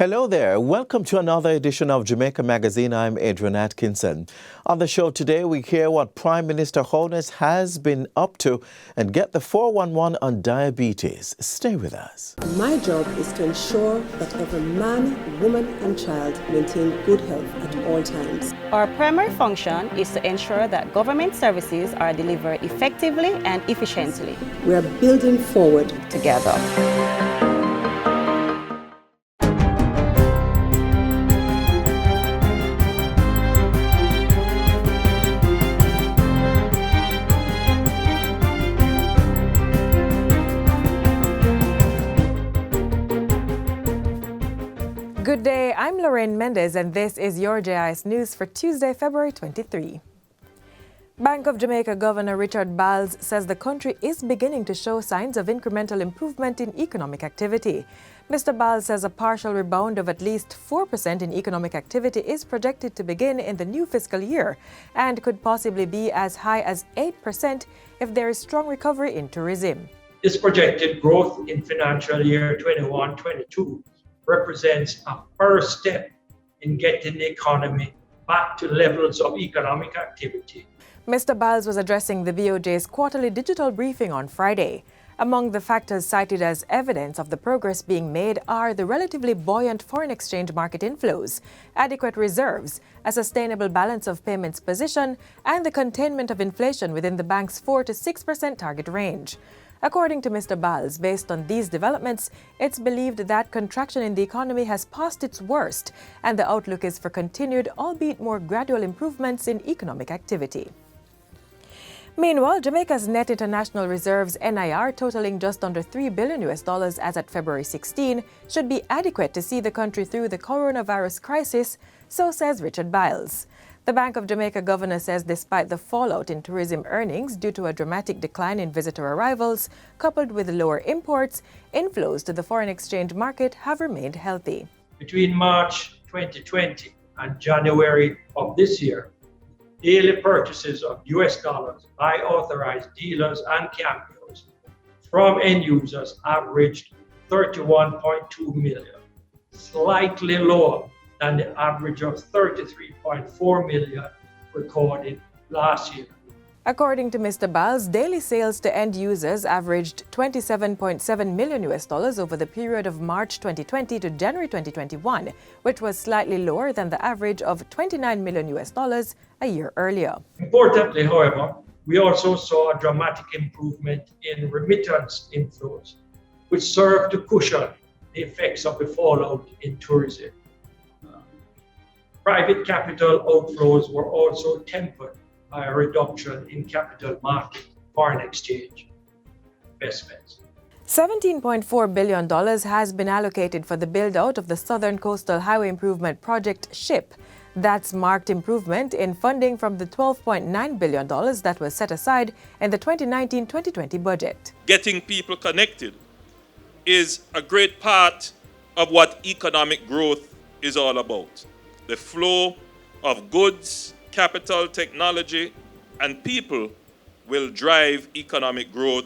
Hello there. Welcome to another edition of Jamaica Magazine. I'm Adrian Atkinson. On the show today, we hear what Prime Minister Holness has been up to and get the 411 on diabetes. Stay with us. My job is to ensure that every man, woman and child maintain good health at all times. Our primary function is to ensure that government services are delivered effectively and efficiently. We are building forward together. Good day, I'm Lorraine Mendez and this is your JIS News for Tuesday, February 23. Bank of Jamaica Governor Richard Balz says the country is beginning to show signs of incremental improvement in economic activity. Mr. Balz says a partial rebound of at least 4% in economic activity is projected to begin in the new fiscal year and could possibly be as high as 8% if there is strong recovery in tourism. This projected growth in financial year 21-22 represents a first step in getting the economy back to levels of economic activity. Mr. Balz was addressing the BOJ's quarterly digital briefing on Friday. Among the factors cited as evidence of the progress being made are the relatively buoyant foreign exchange market inflows, adequate reserves, a sustainable balance of payments position, and the containment of inflation within the bank's 4 to 6% target range. According to Mr. Balz, based on these developments, it's believed that contraction in the economy has passed its worst, and the outlook is for continued, albeit more gradual improvements in economic activity. Meanwhile, Jamaica's net international reserves NIR totaling just under $3 billion as at February 16 should be adequate to see the country through the coronavirus crisis, so says Richard Balz. The Bank of Jamaica governor says despite the fallout in tourism earnings due to a dramatic decline in visitor arrivals, coupled with lower imports, inflows to the foreign exchange market have remained healthy. Between March 2020 and January of this year, daily purchases of US dollars by authorized dealers and cameos from end users averaged 31.2 million, slightly lower than the average of 33.4 million recorded last year. According to Mr. Balz, daily sales to end users averaged $27.7 million over the period of March 2020 to January 2021, which was slightly lower than the average of $29 million a year earlier. Importantly, however, we also saw a dramatic improvement in remittance inflows, which served to cushion the effects of the fallout in tourism. Private capital outflows were also tempered by a reduction in capital market foreign exchange investments. $17.4 billion has been allocated for the build-out of the Southern Coastal Highway Improvement Project SHIP. That's marked improvement in funding from the $12.9 billion that was set aside in the 2019-2020 budget. Getting people connected is a great part of what economic growth is all about. The flow of goods, capital, technology, and people will drive economic growth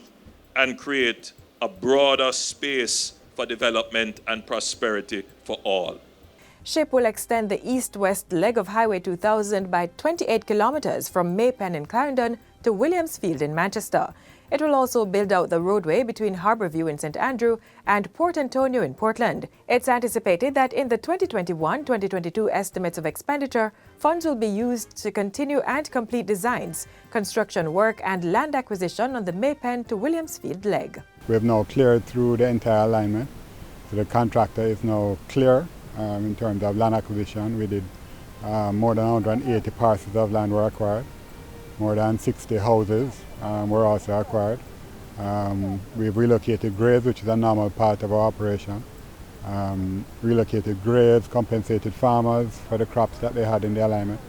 and create a broader space for development and prosperity for all. SHIP will extend the east-west leg of Highway 2000 by 28 kilometers from Maypen in Clarendon to Williamsfield in Manchester. It will also build out the roadway between Harbourview in St. Andrew and Port Antonio in Portland. It's anticipated that in the 2021-2022 estimates of expenditure, funds will be used to continue and complete designs, construction work and land acquisition on the Maypen to Williamsfield leg. We have now cleared through the entire alignment, so the contractor is now clear in terms of land acquisition. We did more than 180 parcels of land were acquired. More than 60 houses were also acquired. We've relocated graves, which is a normal part of our operation. Relocated graves, compensated farmers for the crops that they had in the alignment.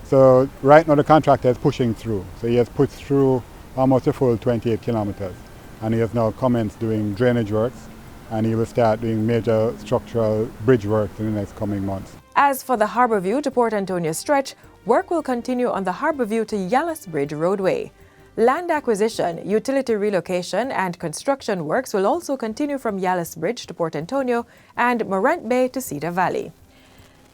So right now the contractor is pushing through. So he has pushed through almost a full 28 kilometers. And he has now commenced doing drainage works, and he will start doing major structural bridge works in the next coming months. As for the Harbourview to Port Antonio stretch, work will continue on the Harbourview to Yallas Bridge roadway. Land acquisition, utility relocation, and construction works will also continue from Yallus Bridge to Port Antonio and Morant Bay to Cedar Valley.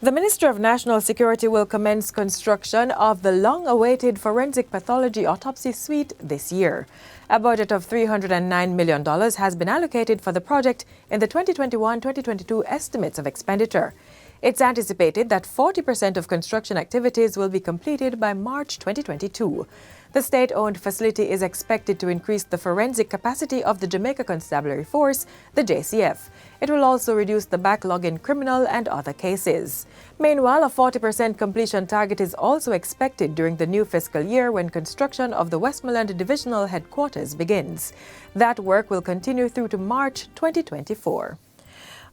The Minister of National Security will commence construction of the long-awaited forensic pathology autopsy suite this year. A budget of $309 million has been allocated for the project in the 2021-2022 estimates of expenditure. It's anticipated that 40% of construction activities will be completed by March 2022. The state-owned facility is expected to increase the forensic capacity of the Jamaica Constabulary Force, the JCF. It will also reduce the backlog in criminal and other cases. Meanwhile, a 40% completion target is also expected during the new fiscal year when construction of the Westmoreland Divisional Headquarters begins. That work will continue through to March 2024.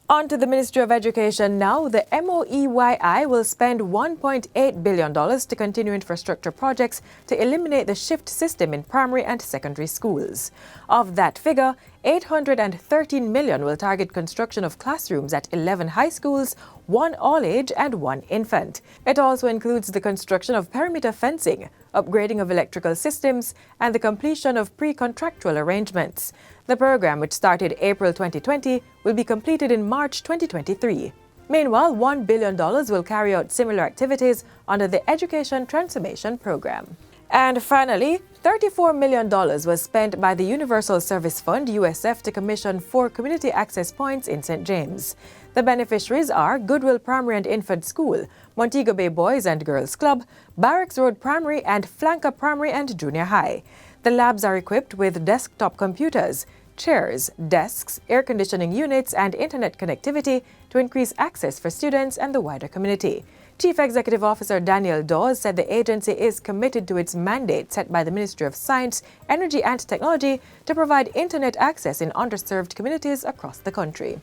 On to the Ministry of Education now. The MOEYI will spend $1.8 billion to continue infrastructure projects to eliminate the shift system in primary and secondary schools. Of that figure, $813 million will target construction of classrooms at 11 high schools, 1 all-age and 1 infant. It also includes the construction of perimeter fencing, upgrading of electrical systems, and the completion of pre-contractual arrangements. The program, which started April 2020, will be completed in March 2023. Meanwhile, $1 billion will carry out similar activities under the Education Transformation Program. And finally, $34 million was spent by the Universal Service Fund, USF, to commission 4 community access points in St. James. The beneficiaries are Goodwill Primary and Infant School, Montego Bay Boys and Girls Club, Barracks Road Primary, and Flanker Primary and Junior High. The labs are equipped with desktop computers, chairs, desks, air conditioning units, and internet connectivity to increase access for students and the wider community. Chief Executive Officer Daniel Dawes said the agency is committed to its mandate set by the Ministry of Science, Energy and Technology to provide internet access in underserved communities across the country.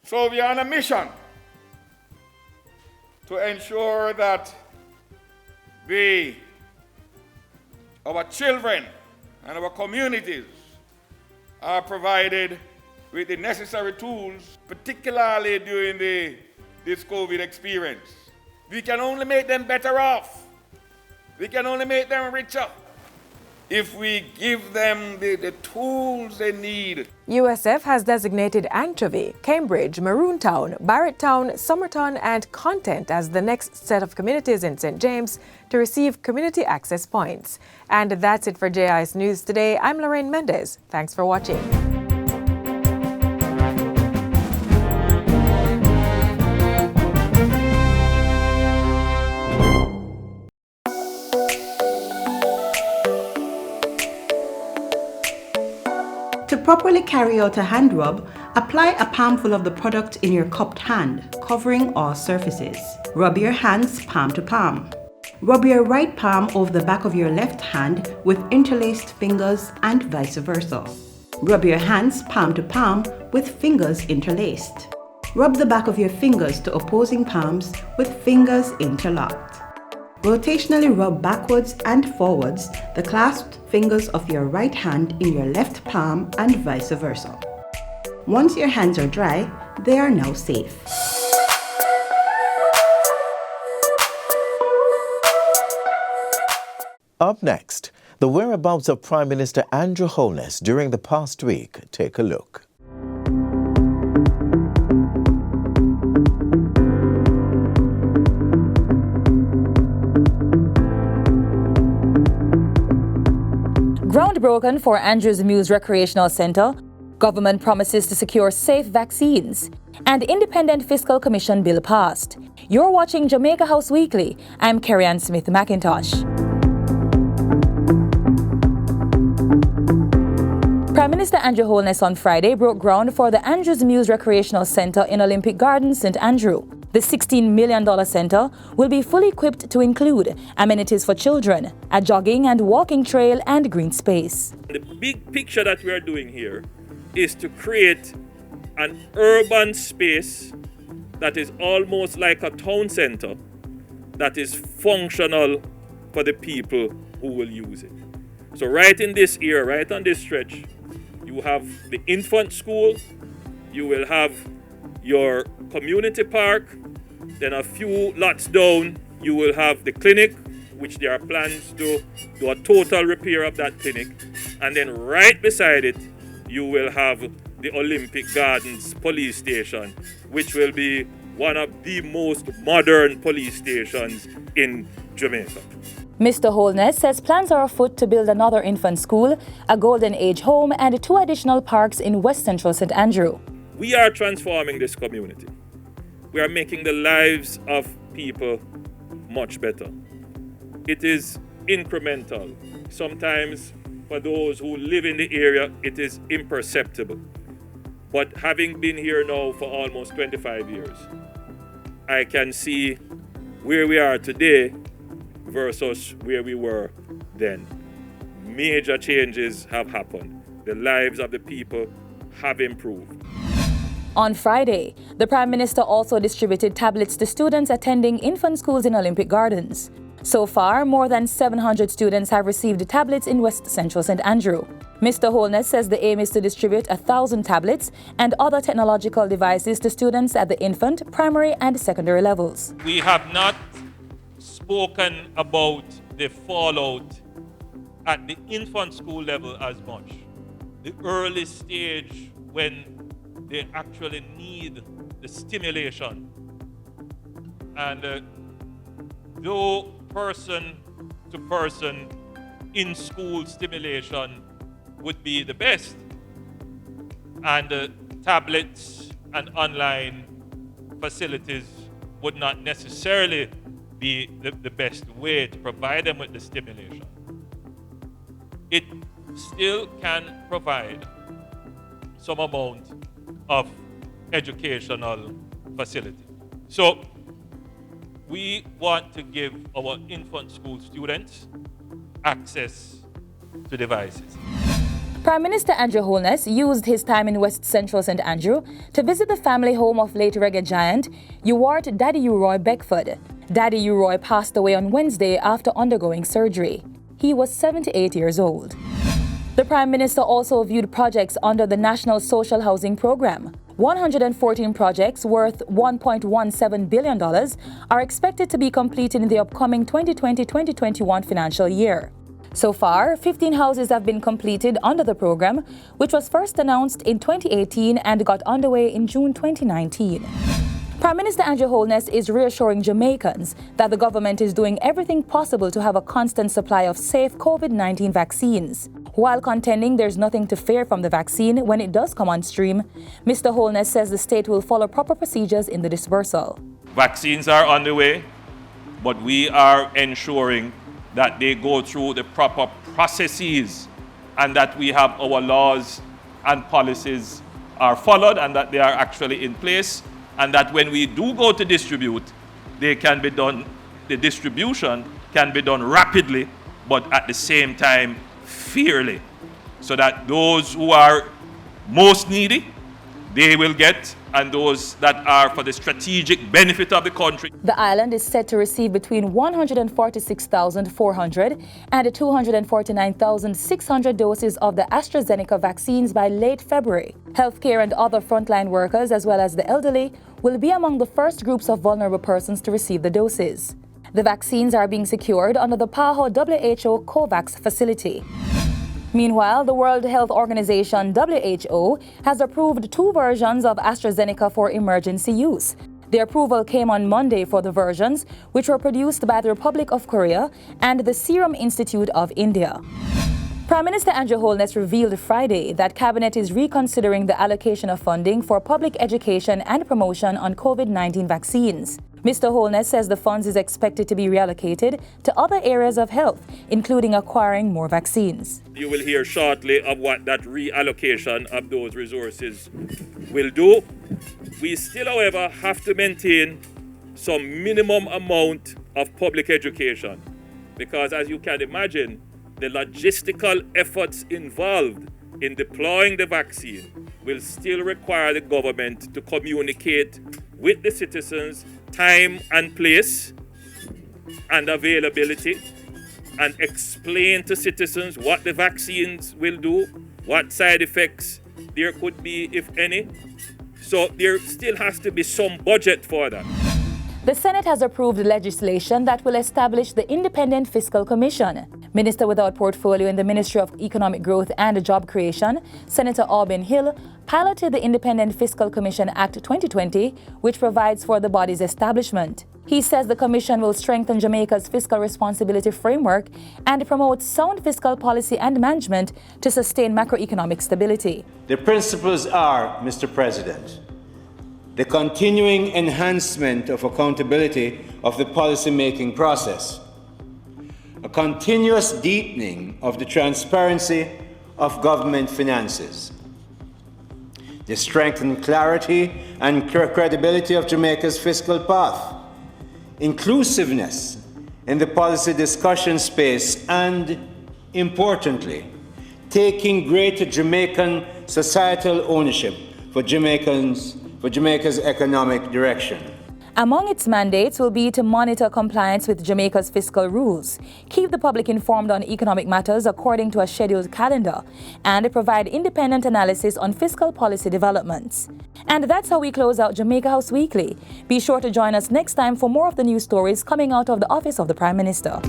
So we are on a mission to ensure that our children and our communities are provided with the necessary tools, particularly during this COVID experience. We can only make them better off. We can only make them richer if we give them the tools they need. USF has designated Anchovy, Cambridge, Maroontown, Barretttown, Somerton, and Content as the next set of communities in St. James to receive community access points. And that's it for JIS News today. I'm Lorraine Mendez. Thanks for watching. To properly carry out a hand rub, apply a palmful of the product in your cupped hand, covering all surfaces. Rub your hands palm to palm. Rub your right palm over the back of your left hand with interlaced fingers and vice versa. Rub your hands palm to palm with fingers interlaced. Rub the back of your fingers to opposing palms with fingers interlocked. Rotationally rub backwards and forwards the clasped fingers of your right hand in your left palm and vice versa. Once your hands are dry, they are now safe. Up next, the whereabouts of Prime Minister Andrew Holness during the past week. Take a look. Groundbroken for Andrews Mills Recreational Center, government promises to secure safe vaccines, and Independent Fiscal Commission bill passed. You're watching Jamaica House Weekly. I'm Kerry-Ann Smith-McIntosh. Prime Minister Andrew Holness on Friday broke ground for the Andrews Mills Recreational Center in Olympic Gardens, St. Andrew. The $16 million center will be fully equipped to include amenities for children, a jogging and walking trail, and green space. The big picture that we are doing here is to create an urban space that is almost like a town center that is functional for the people who will use it. So right in this area, right on this stretch, you have the infant school, you will have your community park, then a few lots down you will have the clinic, which there are plans to do a total repair of that clinic. And then right beside it, you will have the Olympic Gardens police station, which will be one of the most modern police stations in Jamaica. Mr. Holness says plans are afoot to build another infant school, a golden age home, and 2 additional parks in West Central St. Andrew. We are transforming this community. We are making the lives of people much better. It is incremental. Sometimes for those who live in the area, it is imperceptible. But having been here now for almost 25 years, I can see where we are today versus where we were then. Major changes have happened. The lives of the people have improved. On Friday, the Prime Minister also distributed tablets to students attending infant schools in Olympic Gardens. So far, more than 700 students have received tablets in West Central St. Andrew. Mr. Holness says the aim is to distribute 1,000 tablets and other technological devices to students at the infant, primary, and secondary levels. We have not spoken about the fallout at the infant school level as much. The early stage when they actually need the stimulation. And though person-to-person in-school stimulation would be the best, and tablets and online facilities would not necessarily be the best way to provide them with the stimulation. It still can provide some amount of educational facility. So we want to give our infant school students access to devices. Prime Minister Andrew Holness used his time in West Central St. Andrew to visit the family home of late reggae giant Ewart Daddy Uroy Beckford. Daddy Uroy passed away on Wednesday after undergoing surgery. He was 78 years old. The Prime Minister also viewed projects under the National Social Housing Program. 114 projects worth $1.17 billion are expected to be completed in the upcoming 2020-2021 financial year. So far, 15 houses have been completed under the program, which was first announced in 2018 and got underway in June 2019. Prime Minister Andrew Holness is reassuring Jamaicans that the government is doing everything possible to have a constant supply of safe COVID-19 vaccines. While contending there's nothing to fear from the vaccine when it does come on stream, Mr. Holness says the state will follow proper procedures in the dispersal. Vaccines are on the way, but we are ensuring that they go through the proper processes and that we have our laws and policies are followed and that they are actually in place, and that when we do go to distribute, they can be done, the distribution can be done rapidly, but at the same time fairly, so that those who are most needy, they will get, and those that are for the strategic benefit of the country. The island is set to receive between 146,400 and 249,600 doses of the AstraZeneca vaccines by late February. Healthcare and other frontline workers, as well as the elderly, will be among the first groups of vulnerable persons to receive the doses. The vaccines are being secured under the PAHO WHO COVAX facility. Meanwhile, the World Health Organization, WHO, has approved 2 versions of AstraZeneca for emergency use. The approval came on Monday for the versions, which were produced by the Republic of Korea and the Serum Institute of India. Prime Minister Andrew Holness revealed Friday that Cabinet is reconsidering the allocation of funding for public education and promotion on COVID-19 vaccines. Mr. Holness says the funds is expected to be reallocated to other areas of health, including acquiring more vaccines. You will hear shortly of what that reallocation of those resources will do. We still, however, have to maintain some minimum amount of public education because, as you can imagine, the logistical efforts involved in deploying the vaccine will still require the government to communicate with the citizens time and place and availability and explain to citizens what the vaccines will do, what side effects there could be, if any. So there still has to be some budget for that. The Senate has approved legislation that will establish the Independent Fiscal Commission. Minister without portfolio in the Ministry of Economic Growth and Job Creation, Senator Auburn Hill, piloted the Independent Fiscal Commission Act 2020, which provides for the body's establishment. He says the commission will strengthen Jamaica's fiscal responsibility framework and promote sound fiscal policy and management to sustain macroeconomic stability. The principles are, Mr. President, the continuing enhancement of accountability of the policy-making process, a continuous deepening of the transparency of government finances, the strengthened clarity and credibility of Jamaica's fiscal path, inclusiveness in the policy discussion space, and, importantly, taking greater Jamaican societal ownership for Jamaica's economic direction. Among its mandates will be to monitor compliance with Jamaica's fiscal rules, keep the public informed on economic matters according to a scheduled calendar, and provide independent analysis on fiscal policy developments. And that's how we close out Jamaica House Weekly. Be sure to join us next time for more of the news stories coming out of the Office of the Prime Minister.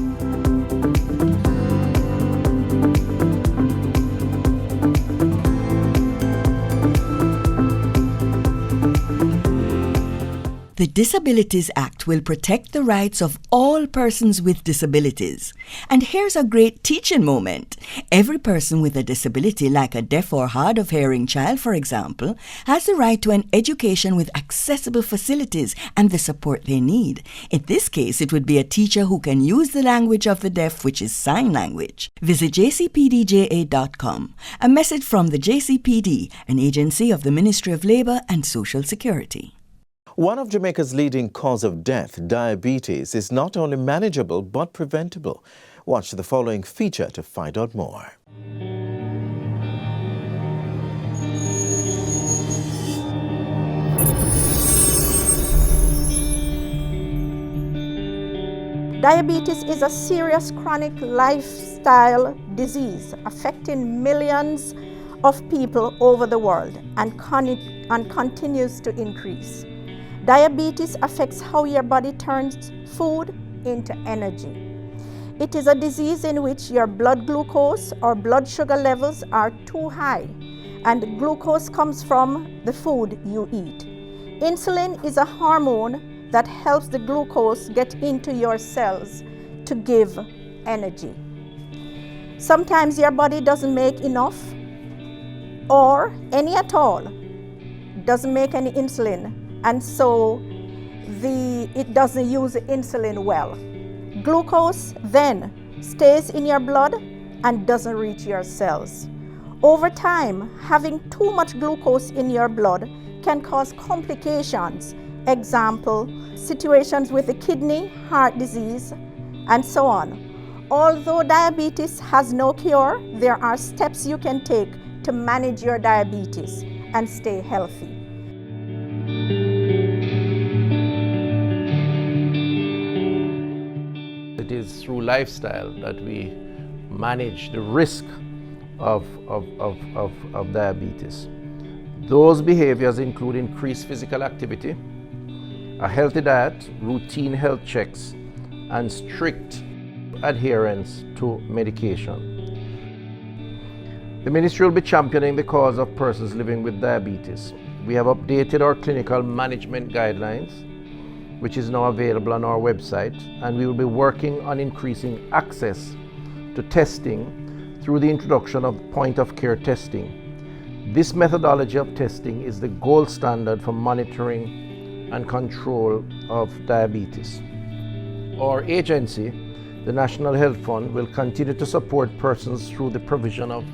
The Disabilities Act will protect the rights of all persons with disabilities. And here's a great teaching moment. Every person with a disability, like a deaf or hard of hearing child, for example, has the right to an education with accessible facilities and the support they need. In this case, it would be a teacher who can use the language of the deaf, which is sign language. Visit jcpdja.com. A message from the JCPD, an agency of the Ministry of Labour and Social Security. One of Jamaica's leading cause of death, diabetes, is not only manageable but preventable. Watch the following feature to find out more. Diabetes is a serious chronic lifestyle disease affecting millions of people over the world and continues to increase. Diabetes affects how your body turns food into energy. It is a disease in which your blood glucose or blood sugar levels are too high, and glucose comes from the food you eat. Insulin is a hormone that helps the glucose get into your cells to give energy. Sometimes your body doesn't make enough or any at all, doesn't make any insulin, and so it doesn't use the insulin well. Glucose then stays in your blood and doesn't reach your cells. Over time, having too much glucose in your blood can cause complications. Example, situations with the kidney, heart disease, and so on. Although diabetes has no cure, there are steps you can take to manage your diabetes and stay healthy. It is through lifestyle that we manage the risk of diabetes. Those behaviors include increased physical activity, a healthy diet, routine health checks, and strict adherence to medication. The Ministry will be championing the cause of persons living with diabetes. We have updated our clinical management guidelines, which is now available on our website, and we will be working on increasing access to testing through the introduction of point-of-care testing. This methodology of testing is the gold standard for monitoring and control of diabetes. Our agency, the National Health Fund, will continue to support persons through the provision of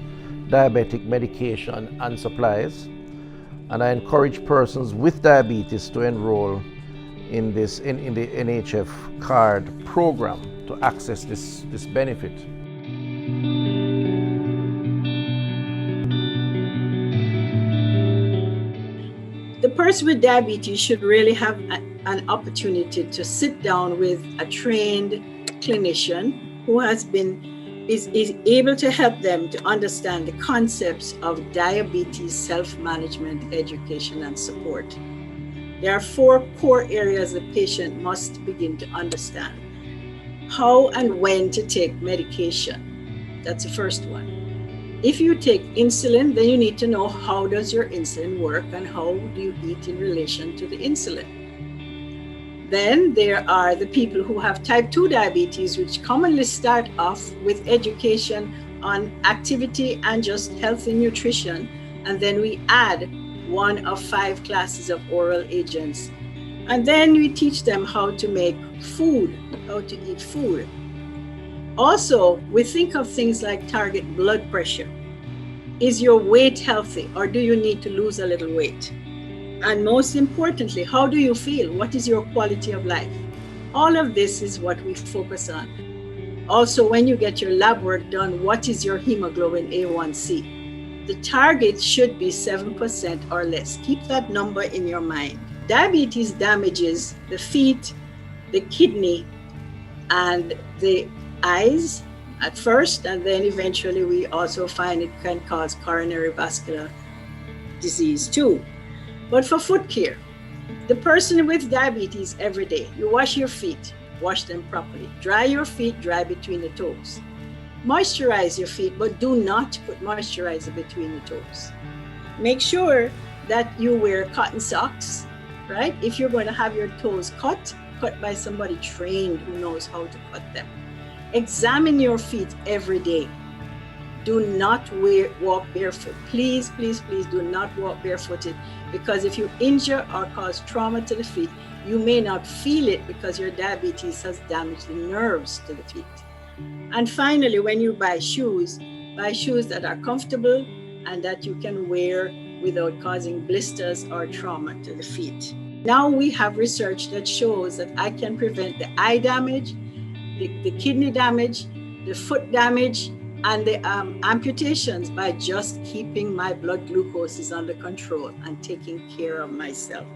diabetic medication and supplies, and I encourage persons with diabetes to enroll in the NHF card program to access this benefit. The person with diabetes should really have an opportunity to sit down with a trained clinician who is able to help them to understand the concepts of diabetes self-management, education, and support. There are 4 core areas the patient must begin to understand. How and when to take medication. That's the first one. If you take insulin, then you need to know how does your insulin work and how do you eat in relation to the insulin. Then there are the people who have type 2 diabetes, which commonly start off with education on activity and just healthy nutrition. And then we add 1 of 5 classes of oral agents. And then we teach them how to make food, how to eat food. Also, we think of things like target blood pressure. Is your weight healthy, or do you need to lose a little weight? And most importantly, how do you feel? What is your quality of life? All of this is what we focus on. Also, when you get your lab work done, what is your hemoglobin A1C? The target should be 7% or less. Keep that number in your mind. Diabetes damages the feet, the kidney, and the eyes at first, and then eventually we also find it can cause coronary vascular disease too. But for foot care, the person with diabetes every day, you wash your feet, wash them properly. Dry your feet, dry between the toes. Moisturize your feet, but do not put moisturizer between the toes. Make sure that you wear cotton socks, right? If you're going to have your toes cut by somebody trained who knows how to cut them. Examine your feet every day. Do not walk barefoot. Please, please, please do not walk barefooted, because if you injure or cause trauma to the feet, you may not feel it because your diabetes has damaged the nerves to the feet. And finally, when you buy shoes that are comfortable and that you can wear without causing blisters or trauma to the feet. Now we have research that shows that I can prevent the eye damage, the kidney damage, the foot damage, and the amputations by just keeping my blood glucoses under control and taking care of myself.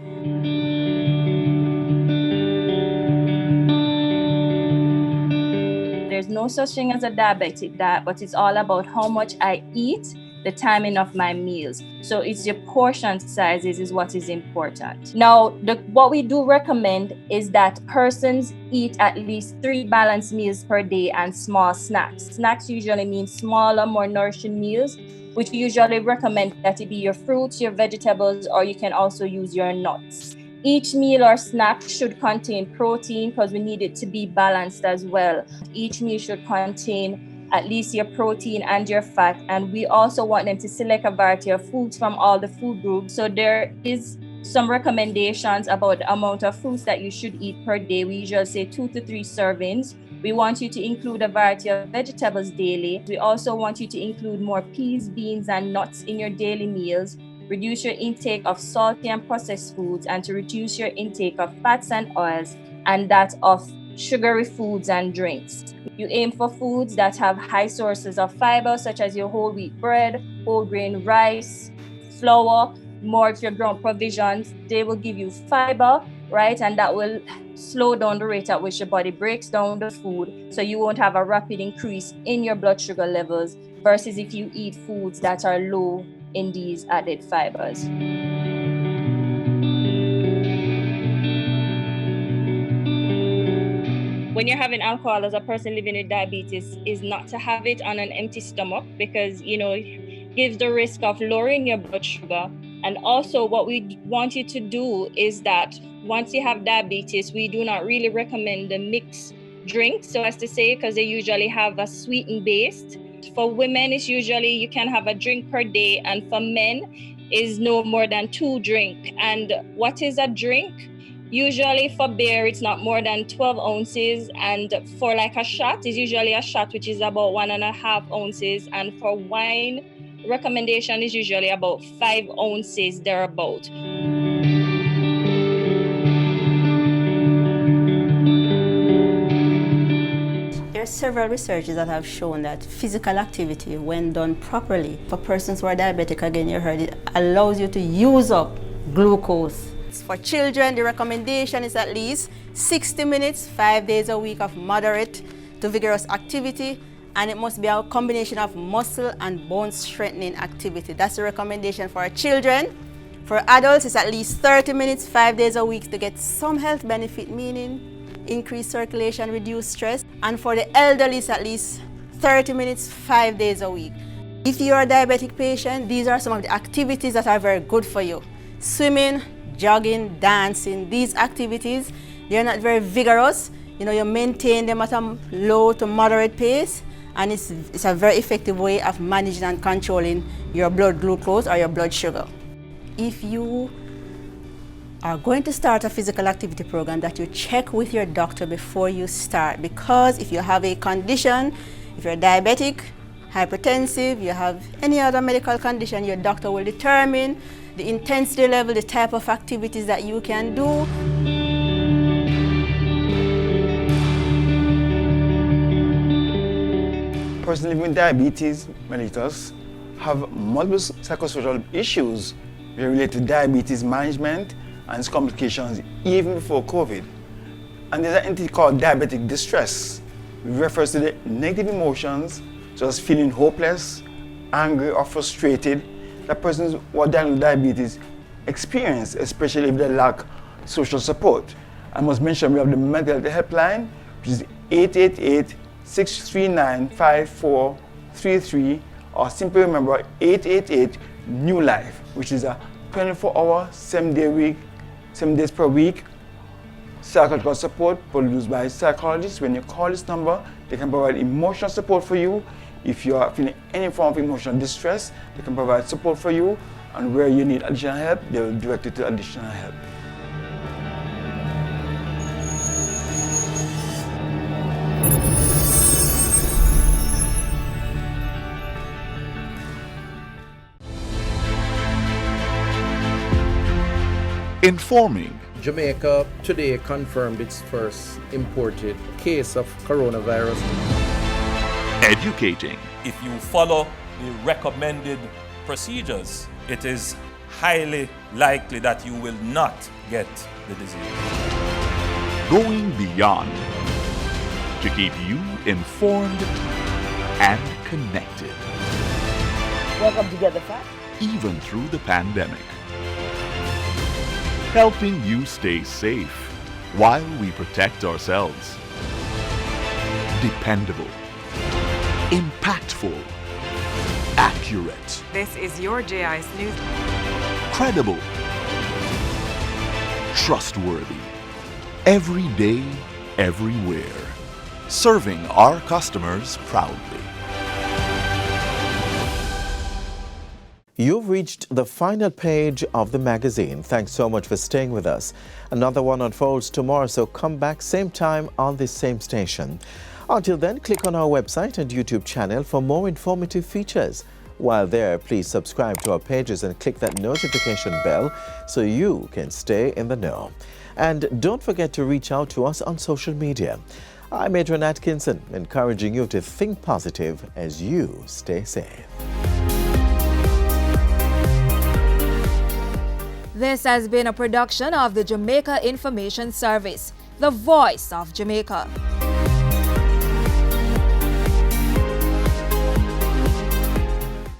There's no such thing as a diabetic diet, but it's all about how much I eat, the timing of my meals. So it's your portion sizes is what is important. Now, what we do recommend is that persons eat at least 3 balanced meals per day and small snacks. Snacks usually mean smaller, more nourishing meals, which we usually recommend that it be your fruits, your vegetables, or you can also use your nuts. Each meal or snack should contain protein because we need it to be balanced as well. Each meal should contain at least your protein and your fat. And we also want them to select a variety of foods from all the food groups. So there is some recommendations about the amount of fruits that you should eat per day. We usually say 2 to 3 servings. We want you to include a variety of vegetables daily. We also want you to include more peas, beans, and nuts in your daily meals. Reduce your intake of salty and processed foods, and to reduce your intake of fats and oils and that of sugary foods and drinks. You aim for foods that have high sources of fiber, such as your whole wheat bread, whole grain rice, flour, more of your ground provisions. They will give you fiber, right? And that will slow down the rate at which your body breaks down the food, so you won't have a rapid increase in your blood sugar levels versus if you eat foods that are low in these added fibers. When you're having alcohol as a person living with diabetes is not to have it on an empty stomach, because it gives the risk of lowering your blood sugar. And also what we want you to do is that once you have diabetes, we do not really recommend the mixed drinks, so as to say, because they usually have a sweetened base. For women, it's usually you can have a drink per day, and for men is no more than 2 drinks. And what is a drink? Usually for beer, it's not more than 12 ounces, and for like a shot, is usually a shot which is about 1.5 ounces, and for wine, recommendation is usually about 5 ounces thereabout. There are several researches that have shown that physical activity, when done properly, for persons who are diabetic, again you heard it, allows you to use up glucose. For children, the recommendation is at least 60 minutes, 5 days a week of moderate to vigorous activity, and it must be a combination of muscle and bone strengthening activity. That's the recommendation for our children. For adults, it's at least 30 minutes, 5 days a week to get some health benefit, meaning increased circulation, reduced stress. And for the elderly, it's at least 30 minutes, 5 days a week. If you're a diabetic patient, these are some of the activities that are very good for you. Swimming, jogging, dancing, these activities, they're not very vigorous. You maintain them at a low to moderate pace, and it's a very effective way of managing and controlling your blood glucose or your blood sugar. If you are going to start a physical activity program, that you check with your doctor before you start, because if you have a condition, if you're diabetic, hypertensive, you have any other medical condition, your doctor will determine the intensity level, the type of activities that you can do. Persons living with diabetes mellitus have multiple psychosocial issues related to diabetes management and its complications even before COVID. And there's an entity called Diabetic Distress, which refers to the negative emotions such as feeling hopeless, angry, or frustrated that persons who are diagnosed with diabetes experience, especially if they lack social support. I must mention we have the mental health helpline, which is 888-639-5433, or simply remember 888-NEW-LIFE, which is a 24-hour, 7 days per week psychological support produced by psychologists. When you call this number, they can provide emotional support for you. If you are feeling any form of emotional distress, they can provide support for you, and where you need additional help, they will direct you to additional help. Informing. Jamaica today confirmed its first imported case of coronavirus. Educating. If you follow the recommended procedures, it is highly likely that you will not get the disease. Going beyond to keep you informed and connected. Welcome to Get the Fact. Even through the pandemic. Helping you stay safe while we protect ourselves. Dependable. Impactful. Accurate. This is your JIS News. Credible. Trustworthy. Every day, everywhere. Serving our customers proudly. You've reached the final page of the magazine. Thanks so much for staying with us. Another one unfolds tomorrow, so come back same time on this same station. Until then, click on our website and YouTube channel for more informative features. While there, please subscribe to our pages and click that notification bell so you can stay in the know. And don't forget to reach out to us on social media. I'm Adrian Atkinson, encouraging you to think positive as you stay safe. This has been a production of the Jamaica Information Service, the voice of Jamaica.